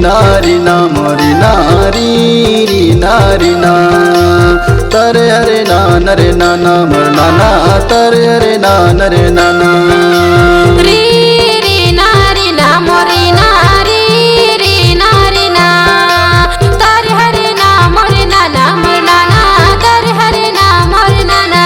नारी ना मोरी नारी री नारी ना तरे हरे ना नरे नाना मर नाना तरे हरे ना नरे नाना री री नारी ना मोरी नारी री नारी ना तरे हरे ना मोरी नाना मर नाना तरे हरे ना मोरी नाना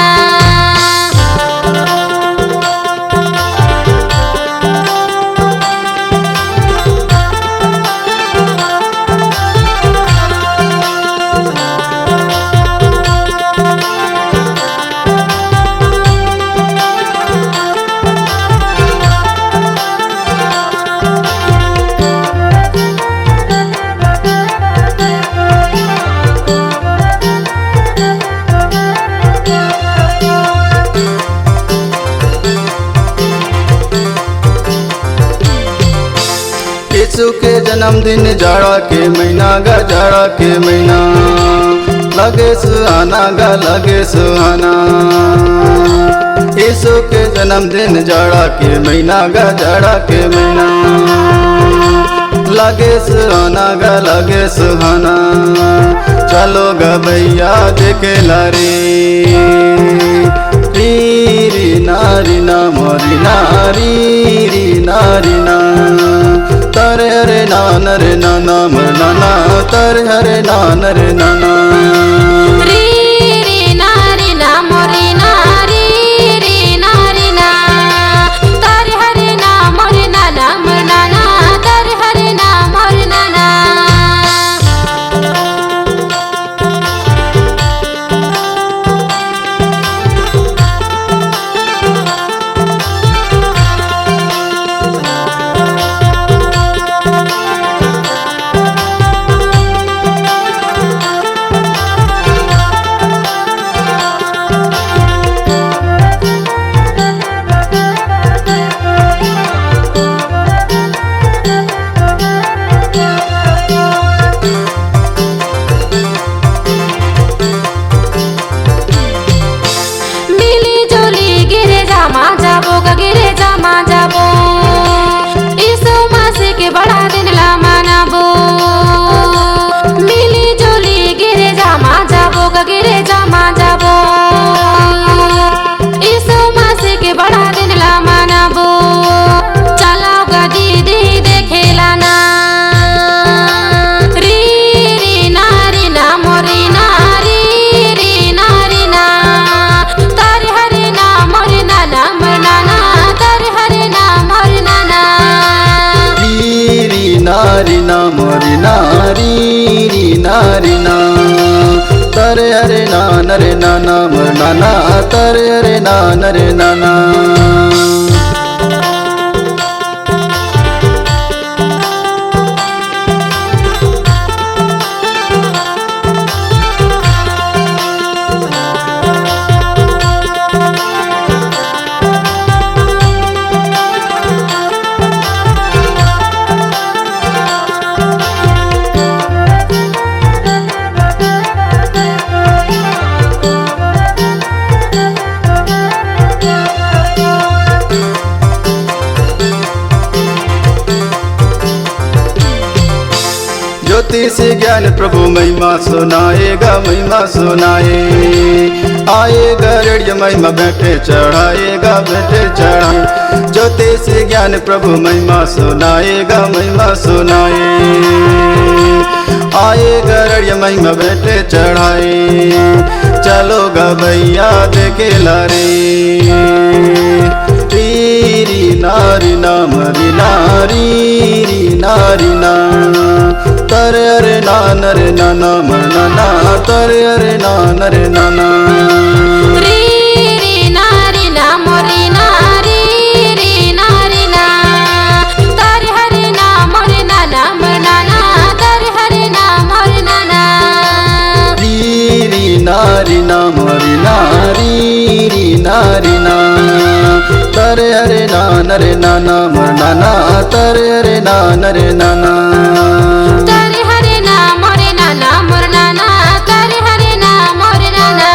यीशु के जन्मदिन जाड़ा के महीना गा जाड़ा के महीना लगे सुहाना गा लगे सुहाना यीशु के जन्मदिन जाड़ा के महीना गा जाड़ा के महीना लगे सुहाना गा लगे सुहाना चलो गा भैया देखे लारे री नारी ना मोरी नारी री नारी ना तरे हरे ना नरे नाना मर नाना तरे हरे ना नरे नाना री री नारी ना मोरी नारी री नारी ना तरे हरे ना मोरी नाना मर नाना तरे हरे ना मोरी नाना गिरे जामा जाबो यीशु मसीह के बड़ा दिन ला मनाबो मिली जुली गिरे जामा जाबो यीशु मसीह के बड़ा दिन ला मनाबो चलो गा दीदी देखेला ना री री नारी ना मोरी नारी री नारी ना तारे हरे ना मोरी नाना मर नाना तारे हरे ना मोरी नाना री नारी ना मोरी नारी री नारी ना तरे हरे ना नरे नाना मर नाना तरे हरे ना नरे नाना ज्योति से ज्ञान प्रभु महिमा सुनाएगा महिमा सुनाए आएगा रेडियो महिमा बैठे चढ़ाएगा बैठे चढ़ाए ज्योति से ज्ञान प्रभु महिमा सुनाएगा महिमा सुनाए आएगा रेडियो महिमा बैठे चढ़ाए चलो गा भैया देखे लारे री नारी ना मरी नारी री नारी ना तरे हरे ना नरे नाना मर नाना तरे हरे ना नरे नाना री री नारी ना मोरी नारी री नारी ना तारे हरे ना मोरी नाना मर नाना तारे हरे ना मोरी नाना री नारी ना मोरी नारी री नारी ना तरे हरे ना नरे नाना मर नाना तरे हरे ना नरे नाना तारे हरे ना मोरे नाना मर नाना तारे हरे ना मोरे नाना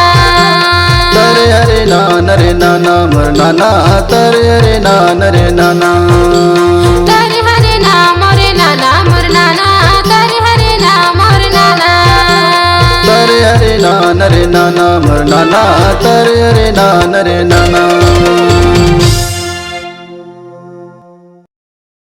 तरे हरे ना नरे नाना मर नाना तरे हरे ना नरे नाना तारे हरे ना मोरे नाना मर नाना रे नाना रे नाना मर नाना तर रे नाना रे नाना।